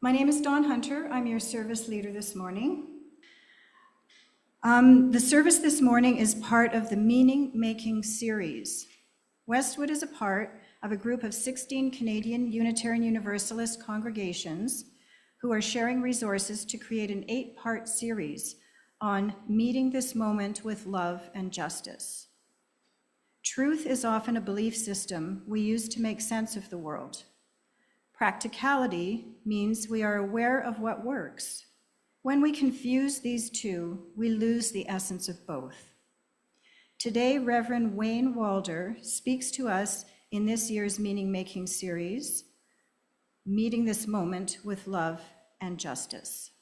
My name is Dawn Hunter. I'm your service leader this morning. The service this morning is part of the Meaning Making series. Westwood is a part of a group of 16 Canadian Unitarian Universalist congregations who are sharing resources to create an 8-part series on meeting this moment with love and justice. Truth is often a belief system we use to make sense of the world. Practicality means we are aware of what works. When we confuse these two, we lose the essence of both. Today, Reverend Wayne Walder speaks to us in this year's Meaning Making series, Meeting This Moment with Love and Justice.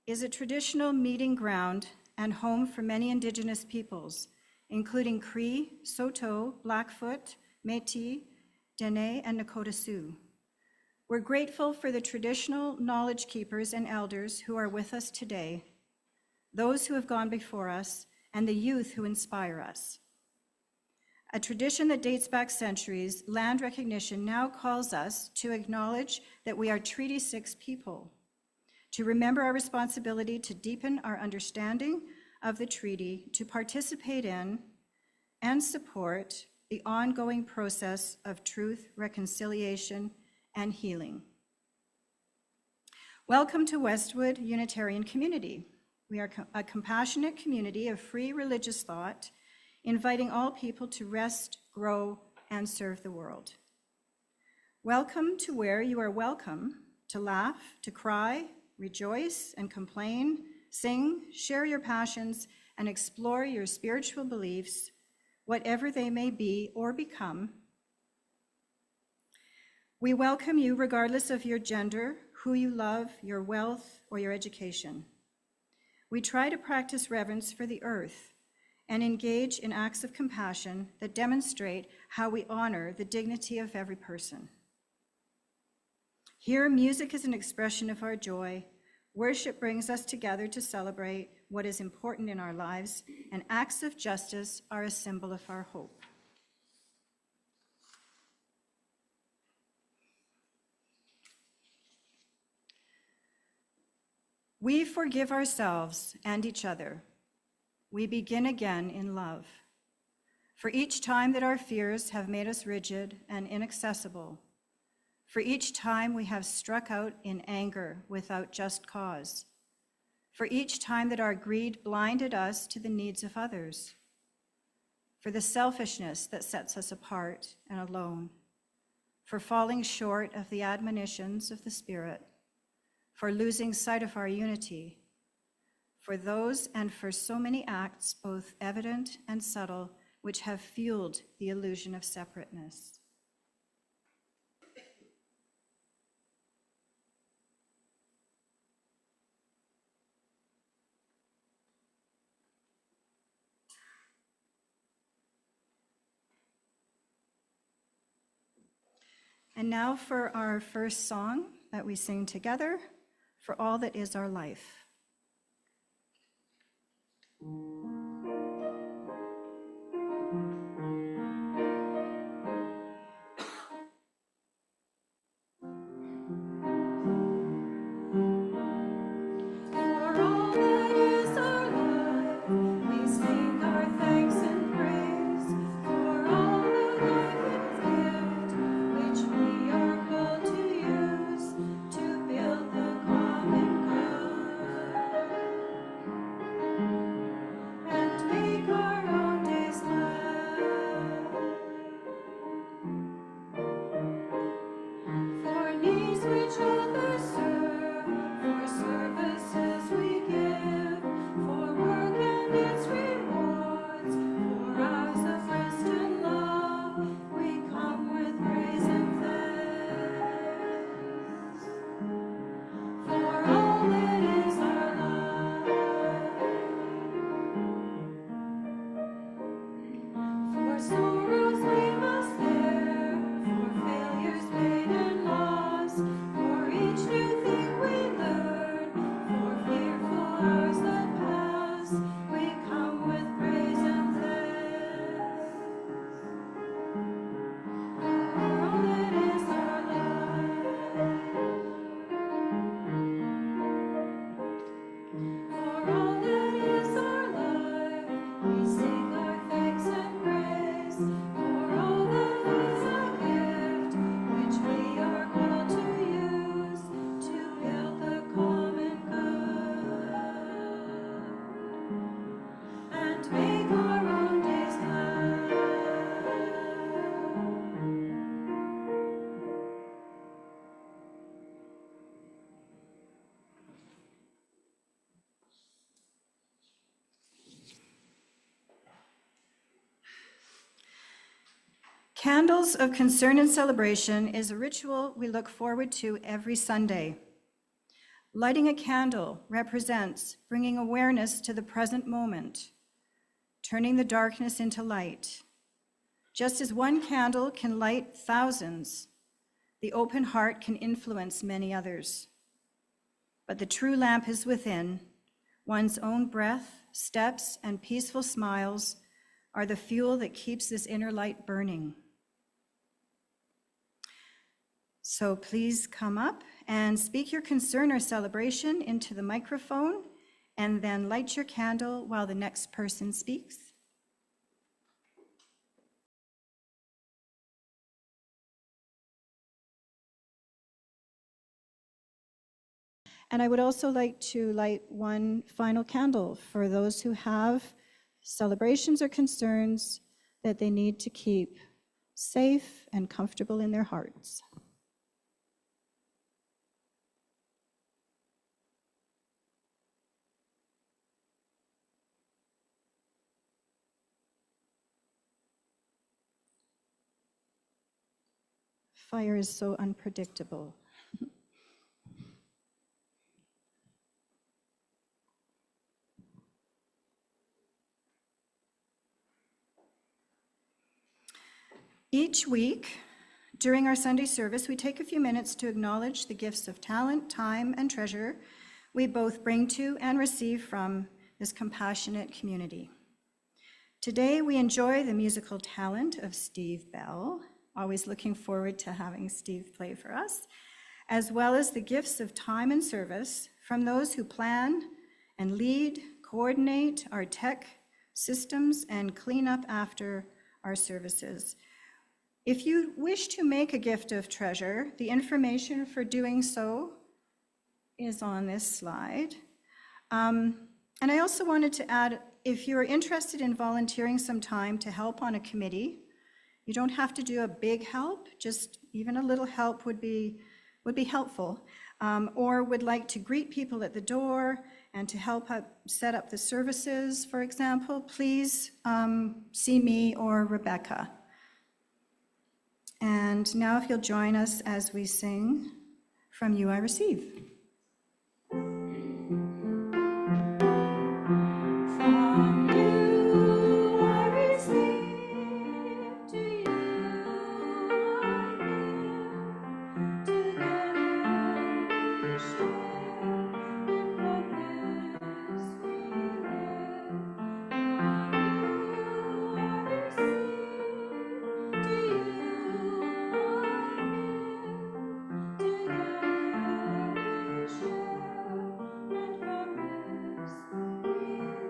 Is a traditional meeting ground and home for many Indigenous peoples, including Cree, Saulteaux, Blackfoot, Métis, Dene, and Nakota Sioux. We're grateful for the traditional knowledge keepers and elders who are with us today, those who have gone before us, and the youth who inspire us. A tradition that dates back centuries, land recognition now calls us to acknowledge that we are Treaty 6 people, to remember our responsibility to deepen our understanding of the treaty, to participate in and support the ongoing process of truth, reconciliation, and healing. Welcome to Westwood Unitarian Community. We are a compassionate community of free religious thought, inviting all people to rest, grow, and serve the world. Welcome to where you are welcome to laugh, to cry, rejoice, and complain, sing, share your passions, and explore your spiritual beliefs, whatever they may be or become. We welcome you regardless of your gender, who you love, your wealth, or your education. We try to practice reverence for the earth and engage in acts of compassion that demonstrate how we honor the dignity of every person. Here, music is an expression of our joy. Worship brings us together to celebrate what is important in our lives, and acts of justice are a symbol of our hope. We forgive ourselves and each other. We begin again in love. For each time that our fears have made us rigid and inaccessible, for each time we have struck out in anger without just cause, for each time that our greed blinded us to the needs of others, for the selfishness that sets us apart and alone, for falling short of the admonitions of the Spirit, for losing sight of our unity, for those and for so many acts, both evident and subtle, which have fueled the illusion of separateness. And now for our first song that we sing together, For All That Is Our Life. Candles of Concern and Celebration is a ritual we look forward to every Sunday. Lighting a candle represents bringing awareness to the present moment, turning the darkness into light. Just as one candle can light thousands, the open heart can influence many others. But the true lamp is within. One's own breath, steps, and peaceful smiles are the fuel that keeps this inner light burning. So please come up and speak your concern or celebration into the microphone, and then light your candle while the next person speaks. And I would also like to light one final candle for those who have celebrations or concerns that they need to keep safe and comfortable in their hearts. Fire is so unpredictable. Each week, during our Sunday service, we take a few minutes to acknowledge the gifts of talent, time, and treasure we both bring to and receive from this compassionate community. Today, we enjoy the musical talent of Steve Bell, always looking forward to having Steve play for us, as well as the gifts of time and service from those who plan and lead, coordinate our tech systems, and clean up after our services. If you wish to make a gift of treasure, the information for doing so is on this slide. And I also wanted to add, if you're interested in volunteering some time to help on a committee, you don't have to do a big help, just even a little help would be helpful, or would like to greet people at the door and to help set up the services, for example, please see me or Rebecca. And now if you'll join us as we sing From You I Receive. From you I receive, to you I give, together we share, and from this we live. From you I receive, to you I give, together we share, and from this we live.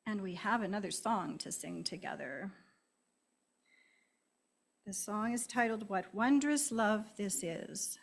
And we have another song to sing together. The song is titled, What Wondrous Love This Is.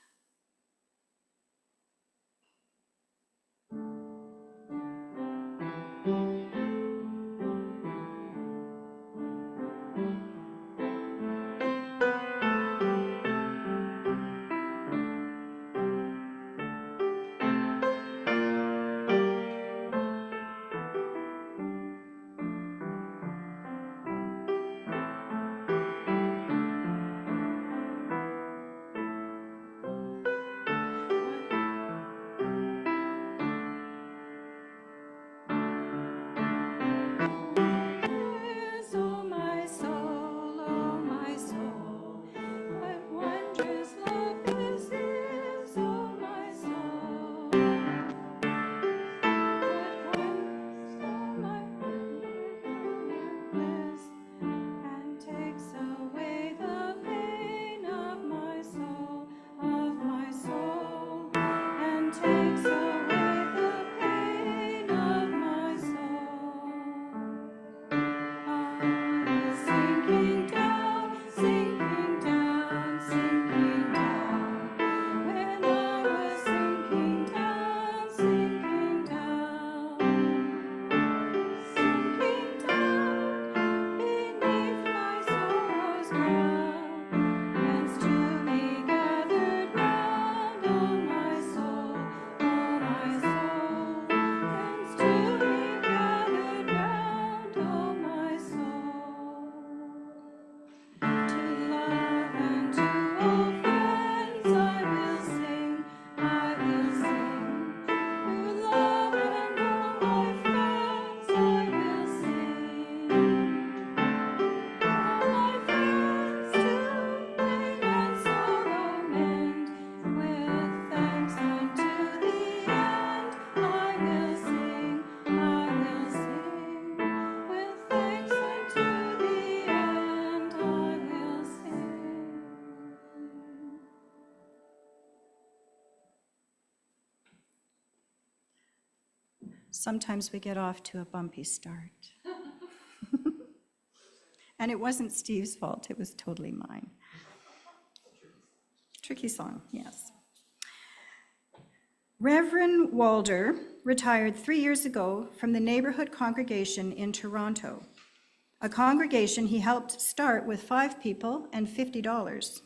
Sometimes we get off to a bumpy start. And it wasn't Steve's fault, it was totally mine. Tricky song, yes. Reverend Walder retired 3 years ago from the Neighbourhood Congregation in Toronto, a congregation he helped start with 5 people and $50.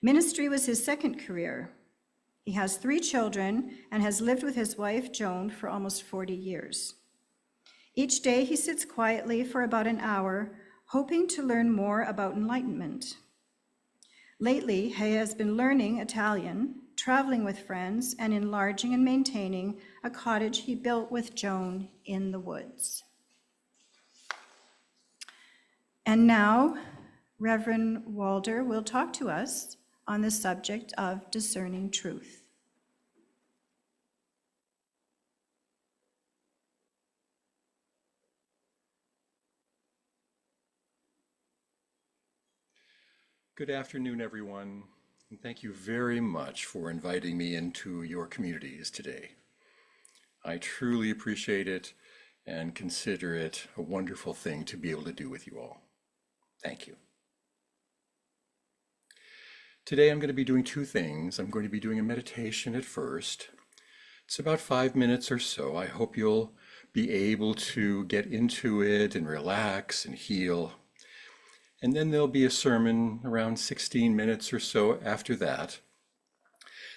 Ministry was his second career. He has 3 children and has lived with his wife, Joan, for almost 40 years. Each day he sits quietly for about an hour, hoping to learn more about enlightenment. Lately, he has been learning Italian, traveling with friends, and enlarging and maintaining a cottage he built with Joan in the woods. And now, Reverend Walder will talk to us on the subject of discerning truth. Good afternoon, everyone, and thank you very much for inviting me into your communities today. I truly appreciate it and consider it a wonderful thing to be able to do with you all. Thank you. Today I'm going to be doing 2 things. I'm going to be doing a meditation at first. It's about 5 minutes or so. I hope you'll be able to get into it and relax and heal. And then there'll be a sermon around 16 minutes or so after that.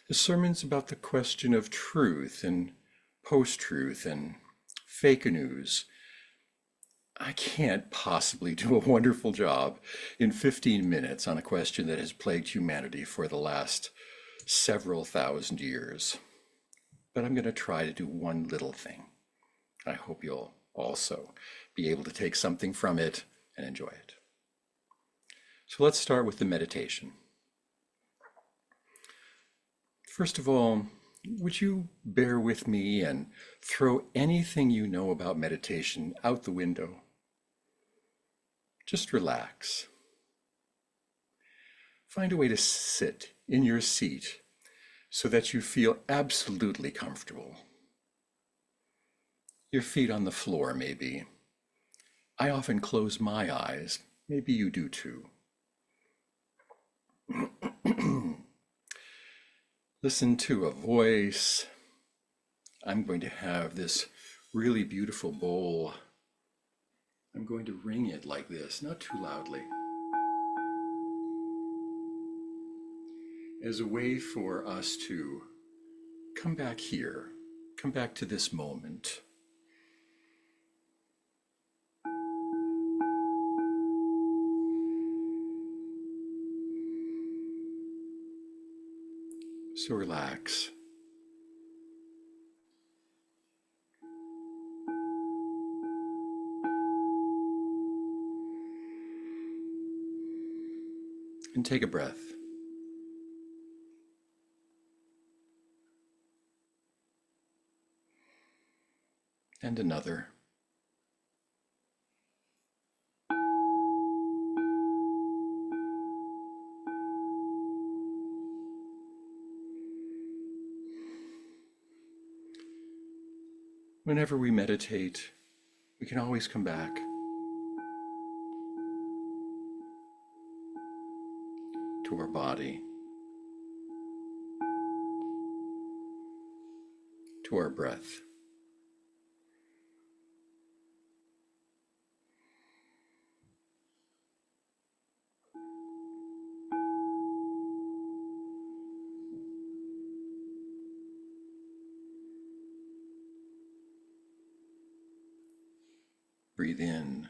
The sermon's about the question of truth and post-truth and fake news. I can't possibly do a wonderful job in 15 minutes on a question that has plagued humanity for the last several thousand years. But I'm going to try to do one little thing. I hope you'll also be able to take something from it and enjoy it. So let's start with the meditation. First of all, would you bear with me and throw anything you know about meditation out the window? Just relax. Find a way to sit in your seat so that you feel absolutely comfortable. Your feet on the floor, maybe. I often close my eyes. Maybe you do too. Listen to a voice. I'm going to have this really beautiful bowl. I'm going to ring it like this, not too loudly, as a way for us to come back here, come back to this moment. So relax. And take a breath. And another. Whenever we meditate, we can always come back to our body, to our breath. Breathe in.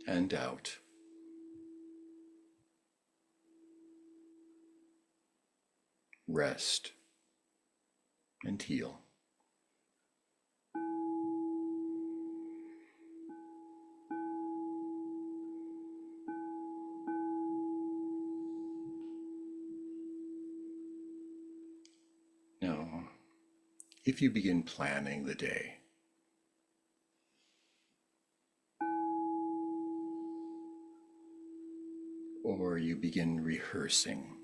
And out. Rest and heal. Now, if you begin planning the day, or you begin rehearsing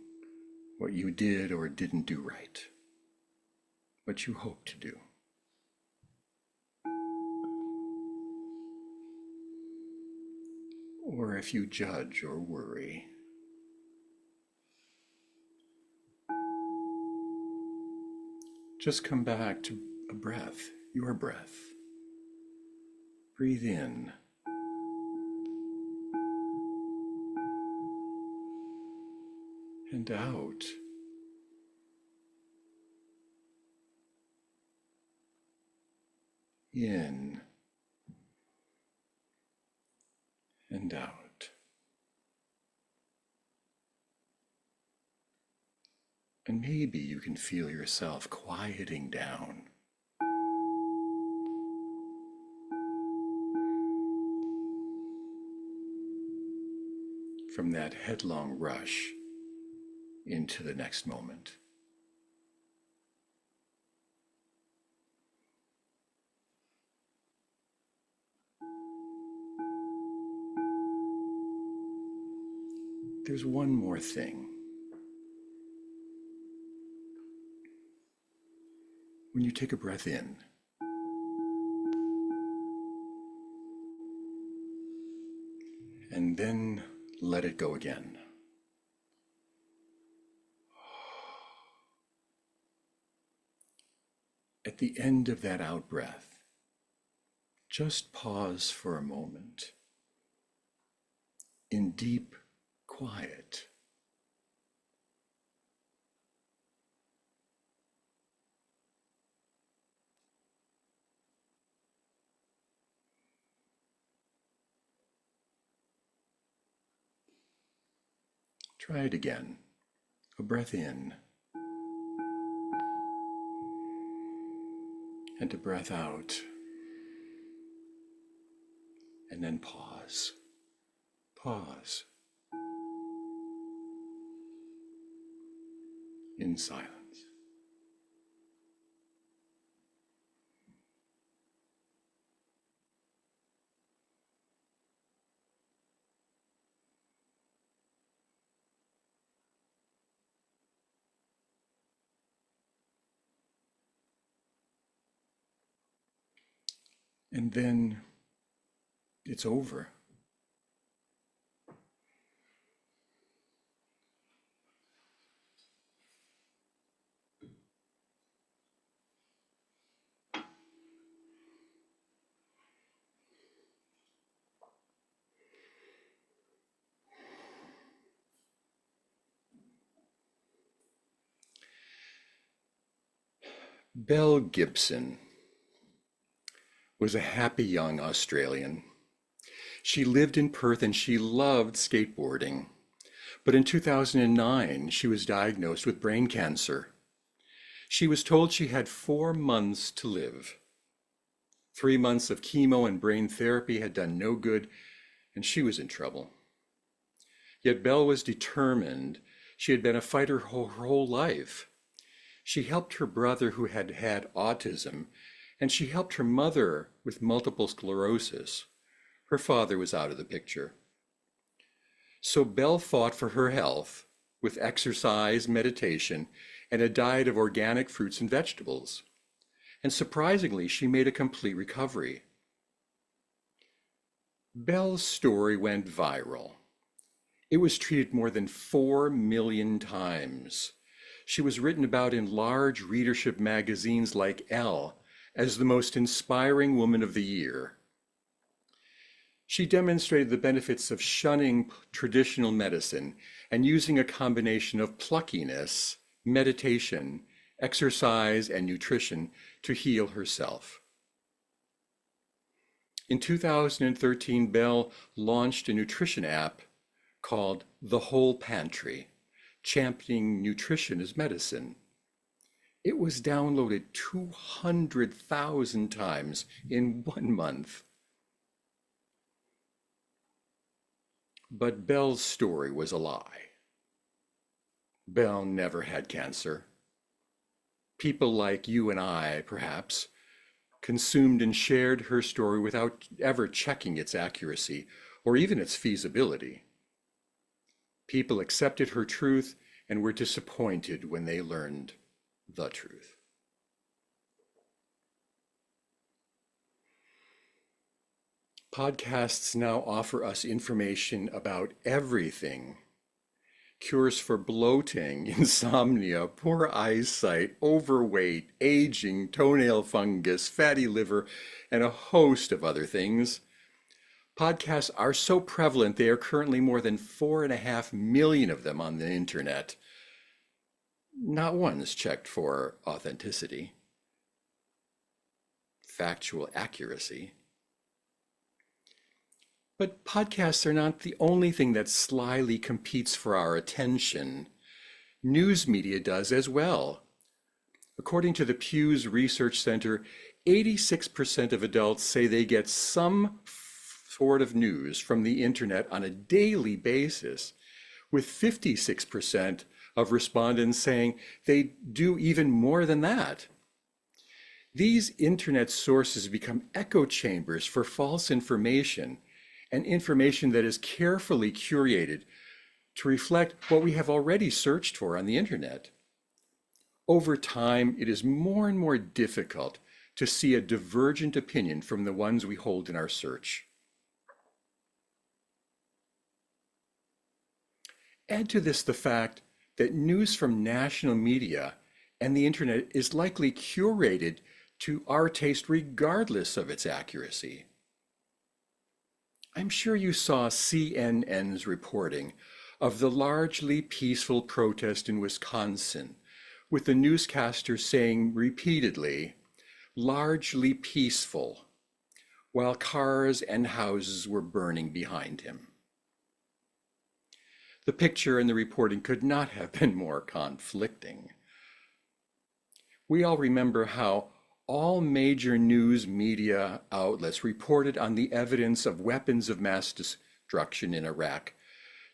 what you did or didn't do right, what you hope to do, or if you judge or worry. Just come back to a breath, your breath. Breathe in. And out. In and out. And maybe you can feel yourself quieting down. From that headlong rush into the next moment. There's one more thing. When you take a breath in, and then let it go again. At the end of that out breath, just pause for a moment in deep quiet. Try it again. A breath in and a breath out, and then pause. Pause in silence. And then it's over. Belle Gibson was a happy young Australian. She lived in Perth and she loved skateboarding. But in 2009, she was diagnosed with brain cancer. She was told she had 4 months to live. 3 months of chemo and brain therapy had done no good, and she was in trouble. Yet Belle was determined. She had been a fighter her whole life. She helped her brother who had had autism, and she helped her mother with multiple sclerosis. Her father was out of the picture. So Belle fought for her health with exercise, meditation, and a diet of organic fruits and vegetables. And surprisingly, she made a complete recovery. Belle's story went viral. It was treated more than 4 million times. She was written about in large readership magazines like Elle as the most inspiring woman of the year. She demonstrated the benefits of shunning traditional medicine and using a combination of pluckiness, meditation, exercise, and nutrition to heal herself. In 2013, Belle launched a nutrition app called The Whole Pantry, championing nutrition as medicine. It was downloaded 200,000 times in 1 month. But Belle's story was a lie. Belle never had cancer. People like you and I, perhaps, consumed and shared her story without ever checking its accuracy or even its feasibility. People accepted her truth and were disappointed when they learned the truth. Podcasts now offer us information about everything. Cures for bloating, insomnia, poor eyesight, overweight, aging, toenail fungus, fatty liver, and a host of other things. Podcasts are so prevalent, there are currently more than 4.5 million of them on the internet. Not one is checked for authenticity, factual accuracy. But podcasts are not the only thing that slyly competes for our attention. News media does as well. According to the Pew's Research Center, 86% of adults say they get some sort of news from the internet on a daily basis, with 56% of respondents saying they do even more than that. These internet sources become echo chambers for false information, and information that is carefully curated to reflect what we have already searched for on the internet. Over time, it is more and more difficult to see a divergent opinion from the ones we hold in our search. Add to this the fact that news from national media and the internet is likely curated to our taste regardless of its accuracy. I'm sure you saw CNN's reporting of the largely peaceful protest in Wisconsin, with the newscaster saying repeatedly, "largely peaceful," while cars and houses were burning behind him. The picture and the reporting could not have been more conflicting. We all remember how all major news media outlets reported on the evidence of weapons of mass destruction in Iraq,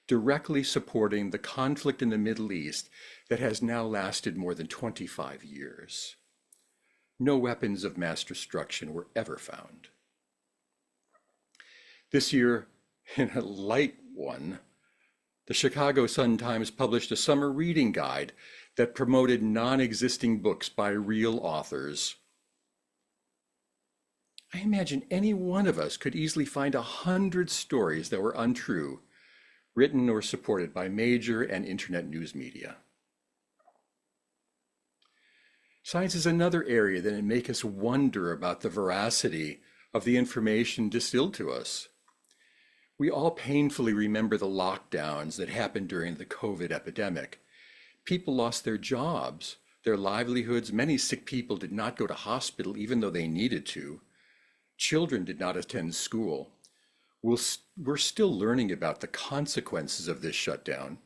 directly supporting the conflict in the Middle East that has now lasted more than 25 years. No weapons of mass destruction were ever found. This year, in a light one, the Chicago Sun-Times published a summer reading guide that promoted non-existing books by real authors. I imagine any one of us could easily find 100 stories that were untrue, written or supported by major and internet news media. Science is another area that makes us wonder about the veracity of the information distilled to us. We all painfully remember the lockdowns that happened during the COVID epidemic. People lost their jobs, their livelihoods. Many sick people did not go to hospital even though they needed to. Children did not attend school. We're still learning about the consequences of this shutdown.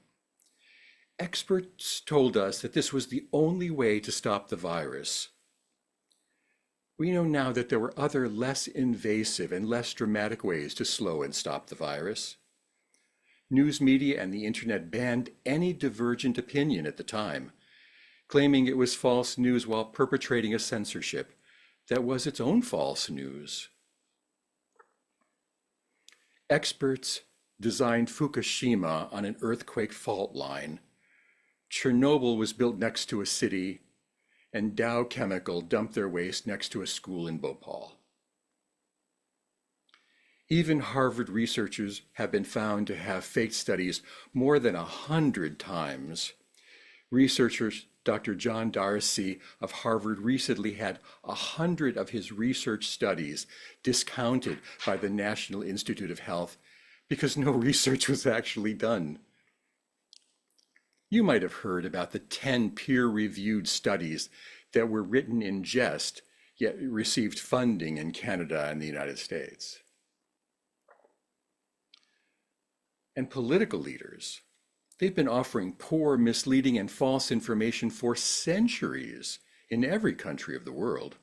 Experts told us that this was the only way to stop the virus. We know now that there were other less invasive and less dramatic ways to slow and stop the virus. News media and the internet banned any divergent opinion at the time, claiming it was false news while perpetrating a censorship that was its own false news. Experts designed Fukushima on an earthquake fault line. Chernobyl was built next to a city, and Dow Chemical dumped their waste next to a school in Bhopal. Even Harvard researchers have been found to have faked studies more than 100 times. Researchers Dr. John Darcy of Harvard recently had 100 of his research studies discounted by the National Institute of Health because no research was actually done. You might have heard about the 10 peer-reviewed studies that were written in jest, yet received funding in Canada and the United States. And political leaders, they've been offering poor, misleading, and false information for centuries in every country of the world.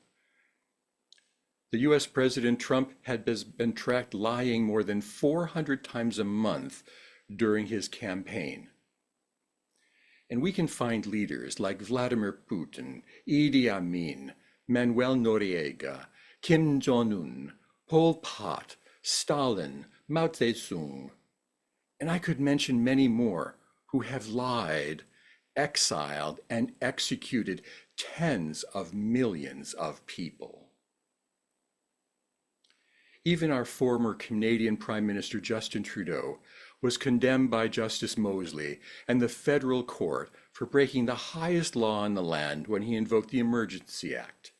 The US President Trump had been tracked lying more than 400 times a month during his campaign. And we can find leaders like Vladimir Putin, Idi Amin, Manuel Noriega, Kim Jong-un, Pol Pot, Stalin, Mao Zedong, and I could mention many more who have lied, exiled, and executed tens of millions of people. Even our former Canadian Prime Minister Justin Trudeau was condemned by Justice Mosley and the federal court for breaking the highest law in the land when he invoked the Emergency Act.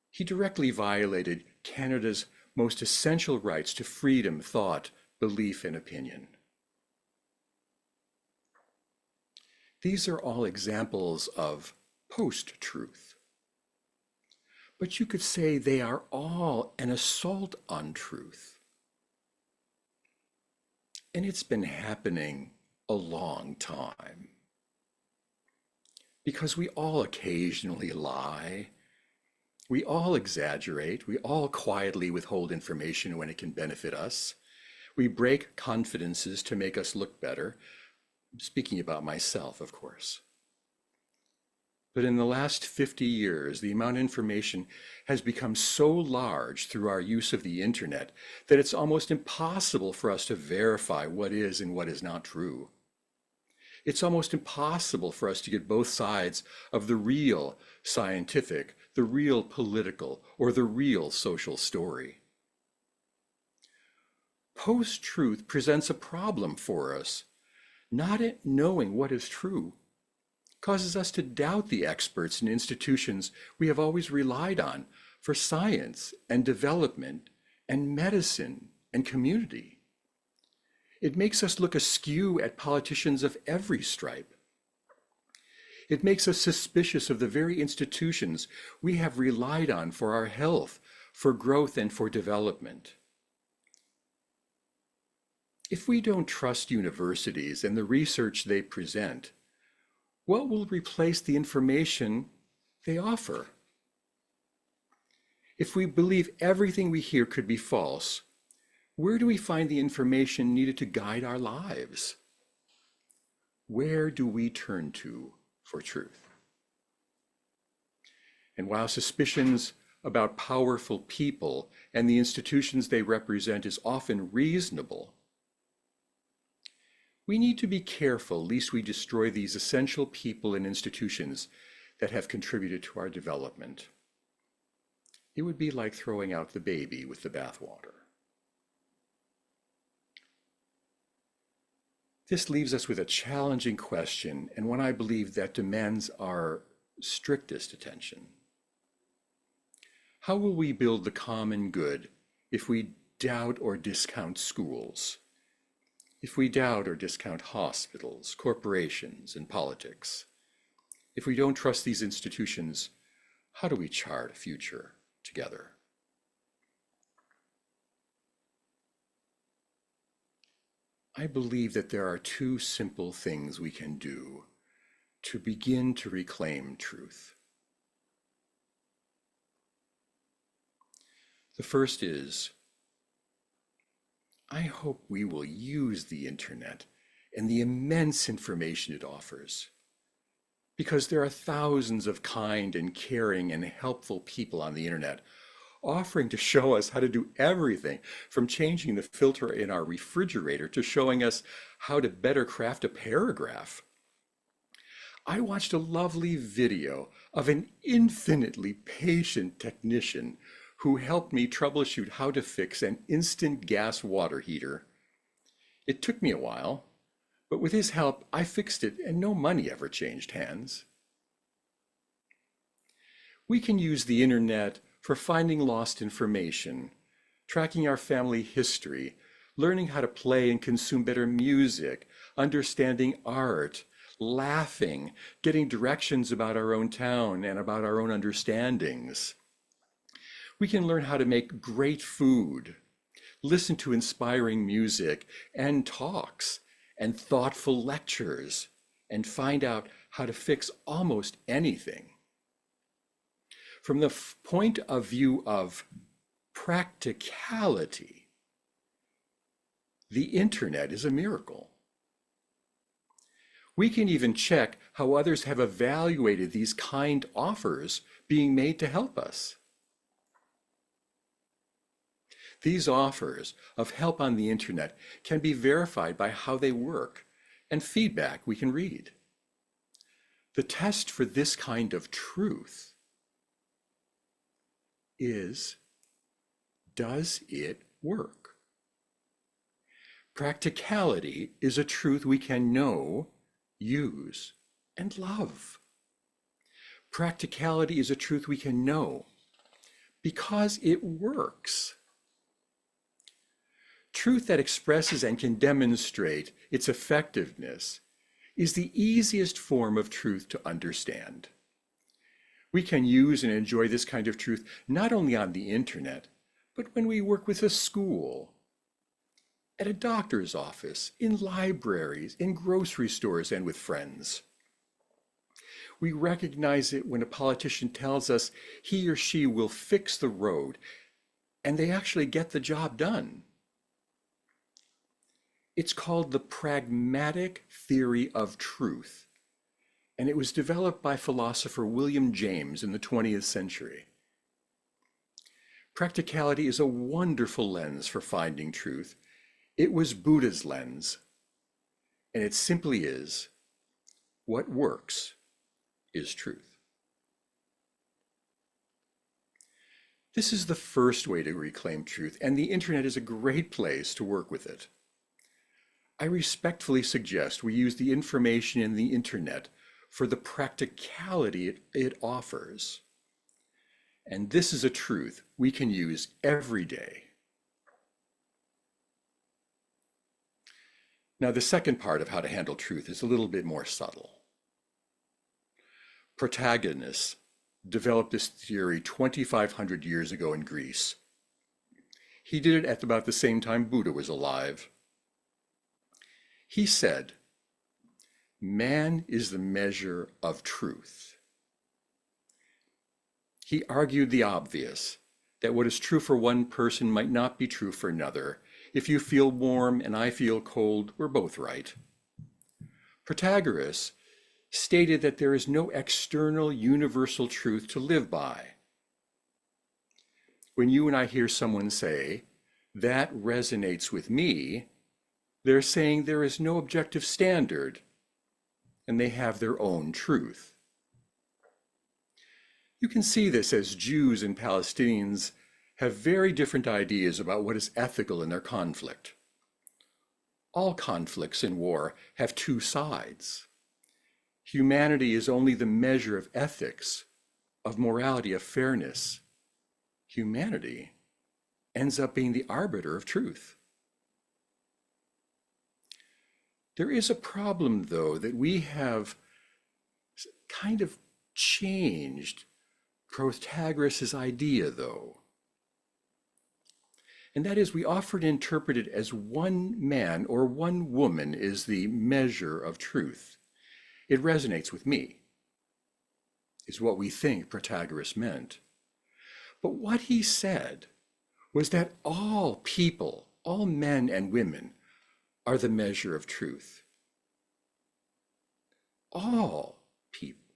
He directly violated Canada's most essential rights to freedom, thought, belief, and opinion. These are all examples of post-truth. But you could say they are all an assault on truth. And it's been happening a long time. Because we all occasionally lie. We all exaggerate. We all quietly withhold information when it can benefit us. We break confidences to make us look better. Speaking about myself, of course. But in the last 50 years, the amount of information has become so large through our use of the internet that it's almost impossible for us to verify what is and what is not true. It's almost impossible for us to get both sides of the real scientific, the real political, or the real social story. Post-truth presents a problem for us. Not knowing what is true causes us to doubt the experts and institutions we have always relied on for science and development and medicine and community. It makes us look askew at politicians of every stripe. It makes us suspicious of the very institutions we have relied on for our health, for growth, and for development. If we don't trust universities and the research they present, what will replace the information they offer? If we believe everything we hear could be false, where do we find the information needed to guide our lives? Where do we turn to for truth? And while suspicions about powerful people and the institutions they represent is often reasonable, we need to be careful lest we destroy these essential people and institutions that have contributed to our development. It would be like throwing out the baby with the bathwater. This leaves us with a challenging question, and one I believe that demands our strictest attention. How will we build the common good if we doubt or discount schools? If we doubt or discount hospitals, corporations, and politics? If we don't trust these institutions, how do we chart a future together? I believe that there are two simple things we can do to begin to reclaim truth. The first is, I hope we will use the internet and the immense information it offers, because there are thousands of kind and caring and helpful people on the internet offering to show us how to do everything from changing the filter in our refrigerator to showing us how to better craft a paragraph. I watched a lovely video of an infinitely patient technician who helped me troubleshoot how to fix an instant gas water heater. It took me a while, but with his help, I fixed it and no money ever changed hands. We can use the internet for finding lost information, tracking our family history, learning how to play and consume better music, understanding art, laughing, getting directions about our own town and about our own understandings. We can learn how to make great food, listen to inspiring music and talks and thoughtful lectures, and find out how to fix almost anything. From the point of view of practicality, the internet is a miracle. We can even check how others have evaluated these kind offers being made to help us. These offers of help on the internet can be verified by how they work and feedback we can read. The test for this kind of truth is does it work? Practicality is a truth we can know, use, and love. Practicality is a truth we can know because it works. Truth that expresses and can demonstrate its effectiveness is the easiest form of truth to understand. We can use and enjoy this kind of truth not only on the internet, but when we work with a school, at a doctor's office, in libraries, in grocery stores, and with friends. We recognize it when a politician tells us he or she will fix the road, and they actually get the job done. It's called the pragmatic theory of truth, and it was developed by philosopher William James in the 20th century. Practicality is a wonderful lens for finding truth. It was Buddha's lens, and it simply is, what works is truth. This is the first way to reclaim truth, and the internet is a great place to work with it. I respectfully suggest we use the information in the internet for the practicality it offers. And this is a truth we can use every day. Now, the second part of how to handle truth is a little bit more subtle. Protagoras developed this theory 2,500 years ago in Greece. He did it at about the same time Buddha was alive. He said, man is the measure of truth. He argued the obvious, that what is true for one person might not be true for another. If you feel warm and I feel cold, we're both right. Protagoras stated that there is no external universal truth to live by. When you and I hear someone say, that resonates with me, they're saying there is no objective standard, and they have their own truth. You can see this as Jews and Palestinians have very different ideas about what is ethical in their conflict. All conflicts in war have two sides. Humanity is only the measure of ethics, of morality, of fairness. Humanity ends up being the arbiter of truth. There is a problem, though, that we have kind of changed Protagoras' idea, though. And that is, we often interpret it as one man or one woman is the measure of truth. It resonates with me, is what we think Protagoras meant. But what he said was that all people, all men and women, are the measure of truth. All people.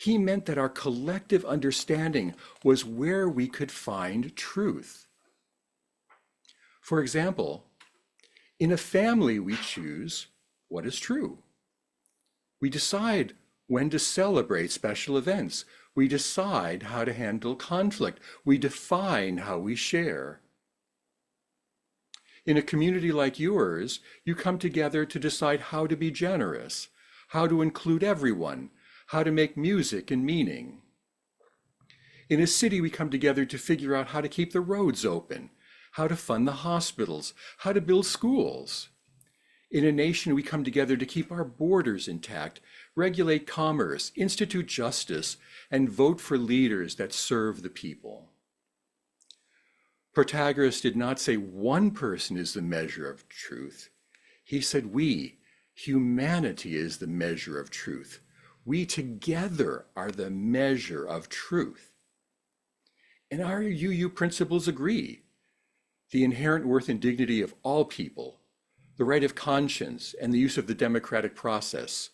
He meant that our collective understanding was where we could find truth. For example, in a family we choose what is true. We decide when to celebrate special events. We decide how to handle conflict. We define how we share. In a community like yours, you come together to decide how to be generous, how to include everyone, how to make music and meaning. In a city, we come together to figure out how to keep the roads open, how to fund the hospitals, how to build schools. In a nation, we come together to keep our borders intact, regulate commerce, institute justice, and vote for leaders that serve the people. Protagoras did not say one person is the measure of truth. He said we, humanity, is the measure of truth. We together are the measure of truth. And our UU principles agree. The inherent worth and dignity of all people, the right of conscience and the use of the democratic process,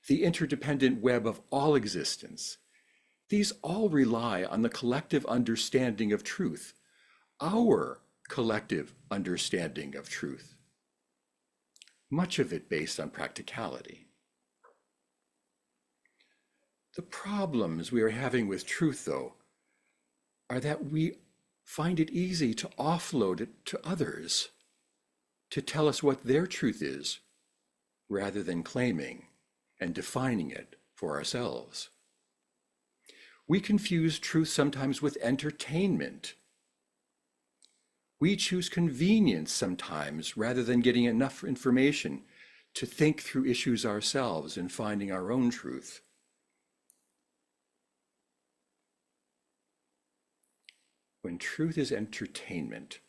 the interdependent web of all existence, these all rely on the collective understanding of truth, our collective understanding of truth, much of it based on practicality. The problems we are having with truth, though, are that we find it easy to offload it to others, to tell us what their truth is, rather than claiming and defining it for ourselves. We confuse truth sometimes with entertainment. We choose convenience sometimes rather than getting enough information to think through issues ourselves and finding our own truth. When truth is entertainment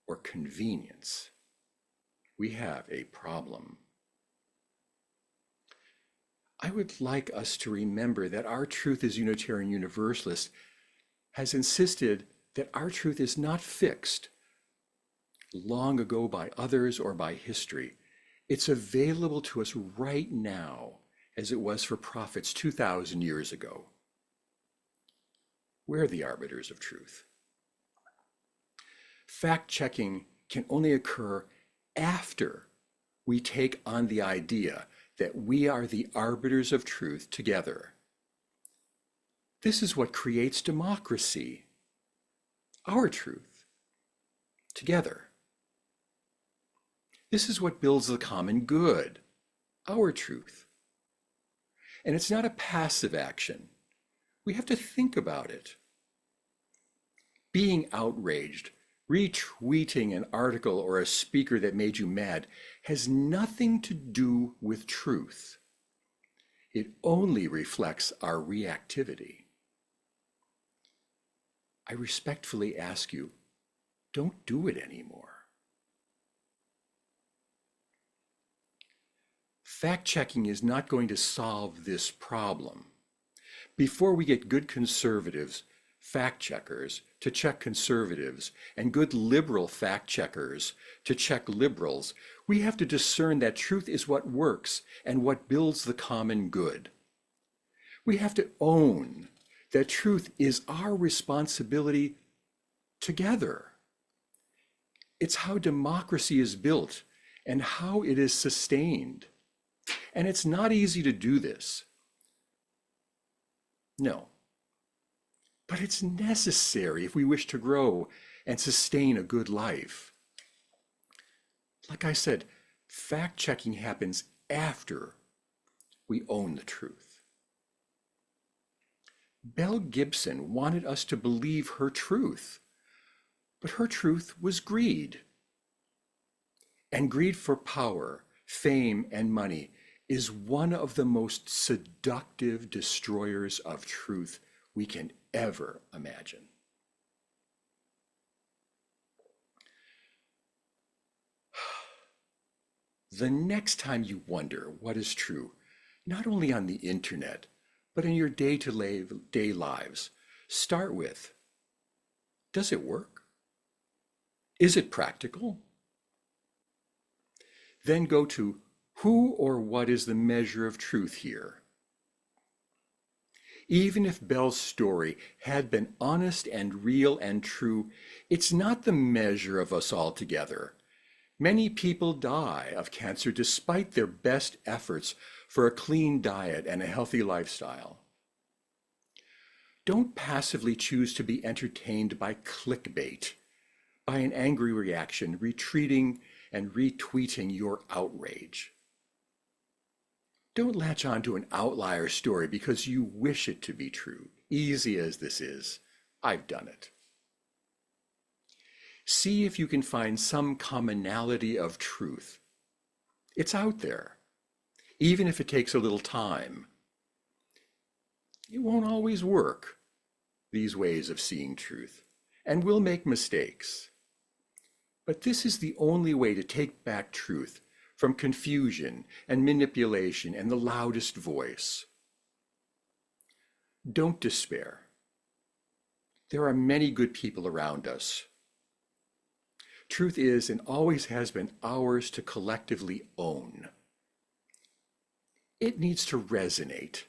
or convenience, we have a problem. I would like us to remember that our truth as Unitarian Universalist has insisted that our truth is not fixed long ago by others or by history. It's available to us right now, as it was for prophets 2,000 years ago. We're the arbiters of truth. Fact-checking can only occur after we take on the idea that we are the arbiters of truth together. This is what creates democracy. Our truth, together. This is what builds the common good, our truth. And it's not a passive action. We have to think about it. Being outraged, retweeting an article or a speaker that made you mad has nothing to do with truth. It only reflects our reactivity. I respectfully ask you, don't do it anymore. Fact-checking is not going to solve this problem. Before we get good conservatives, fact-checkers, to check conservatives, and good liberal fact-checkers to check liberals, we have to discern that truth is what works and what builds the common good. We have to own that truth is our responsibility together. It's how democracy is built and how it is sustained. And it's not easy to do this. No. But it's necessary if we wish to grow and sustain a good life. Like I said, fact-checking happens after we own the truth. Belle Gibson wanted us to believe her truth, but her truth was greed. And greed for power, fame, and money is one of the most seductive destroyers of truth we can ever imagine. The next time you wonder what is true, not only on the internet, but in your day-to-day lives, start with, does it work? Is it practical? Then go to, who or what is the measure of truth here? Even if Belle's story had been honest and real and true, it's not the measure of us all together. Many people die of cancer despite their best efforts for a clean diet and a healthy lifestyle. Don't passively choose to be entertained by clickbait, by an angry reaction, retreating and retweeting your outrage. Don't latch on to an outlier story because you wish it to be true. Easy as this is, I've done it. See if you can find some commonality of truth. It's out there, even if it takes a little time. It won't always work, these ways of seeing truth, and we'll make mistakes. But this is the only way to take back truth from confusion and manipulation and the loudest voice. Don't despair. There are many good people around us. Truth is and always has been ours to collectively own. It needs to resonate,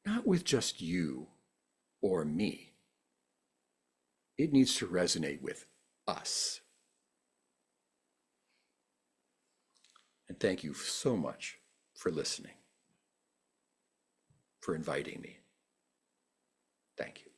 not with just you or me. It needs to resonate with us. And thank you so much for listening, for inviting me. Thank you.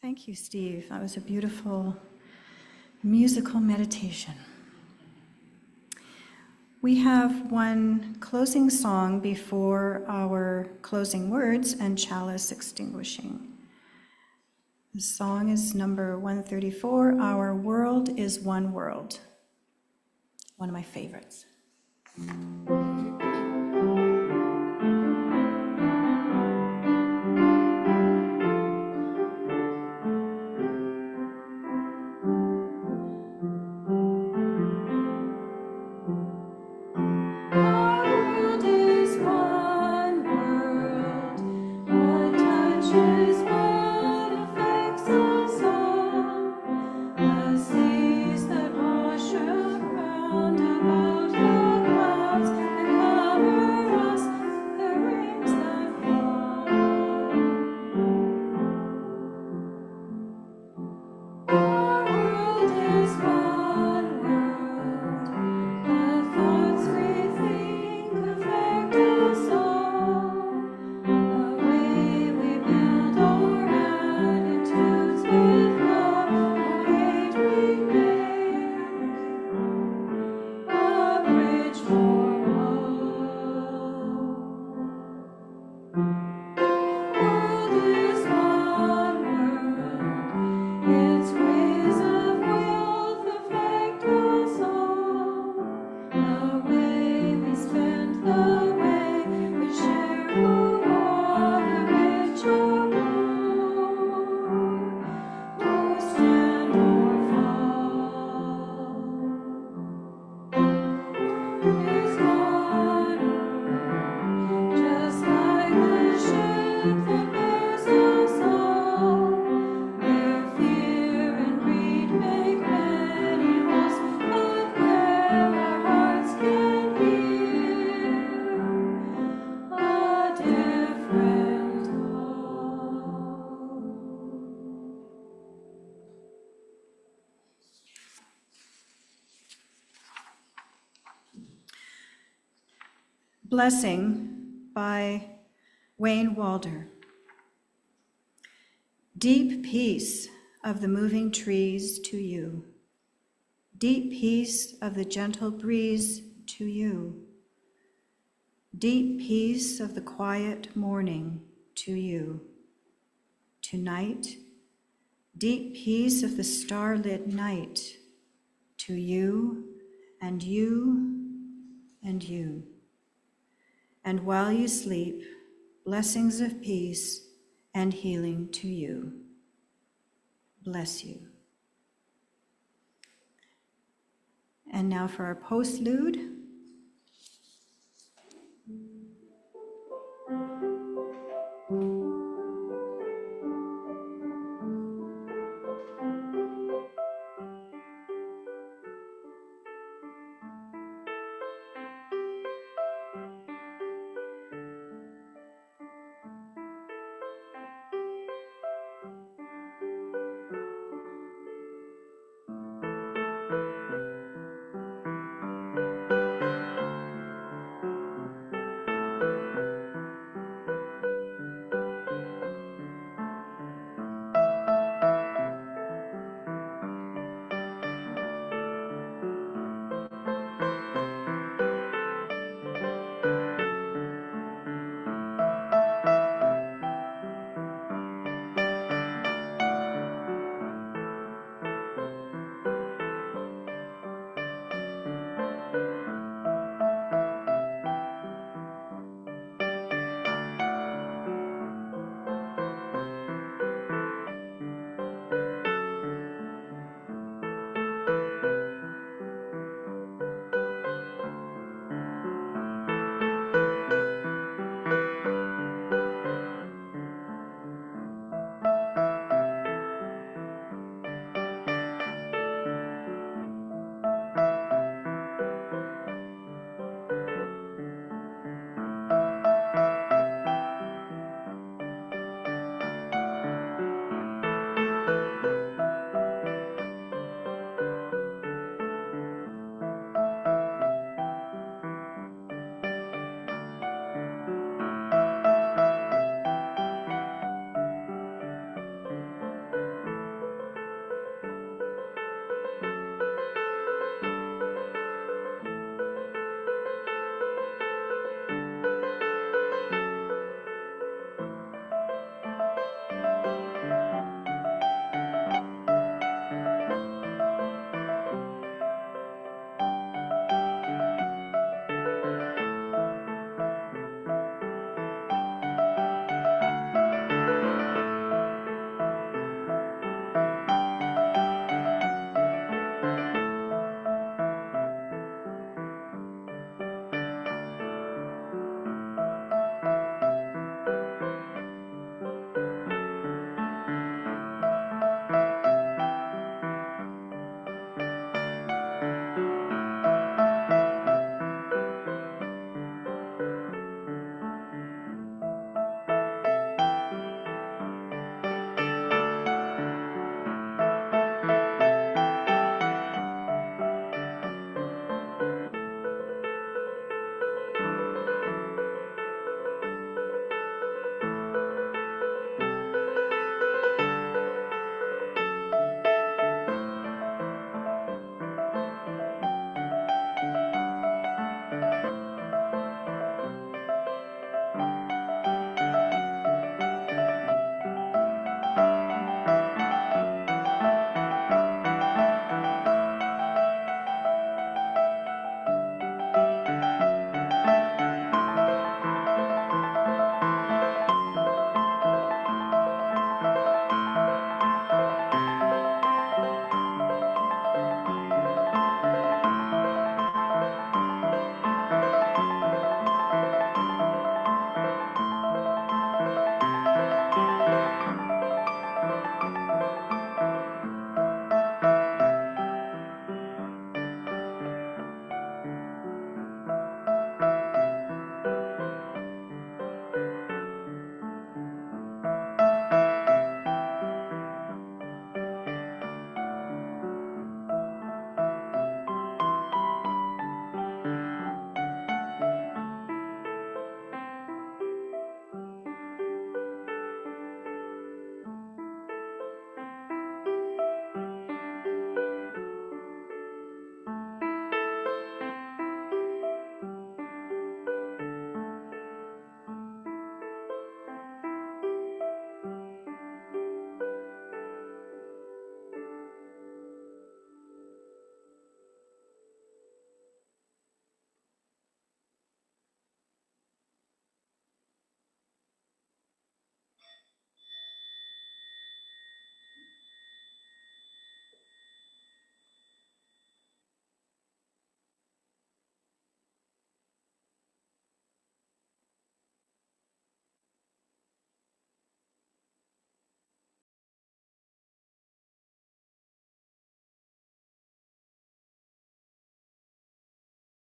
Thank you, Steve. That was a beautiful musical meditation. We have one closing song before our closing words and chalice extinguishing. The song is number 134, Our World is One World. One of my favorites. Blessing by Wayne Walder. Deep peace of the moving trees to you. Deep peace of the gentle breeze to you. Deep peace of the quiet morning to you. Tonight, deep peace of the starlit night to you and you and you. And while you sleep, blessings of peace and healing to you. Bless you. And now for our postlude.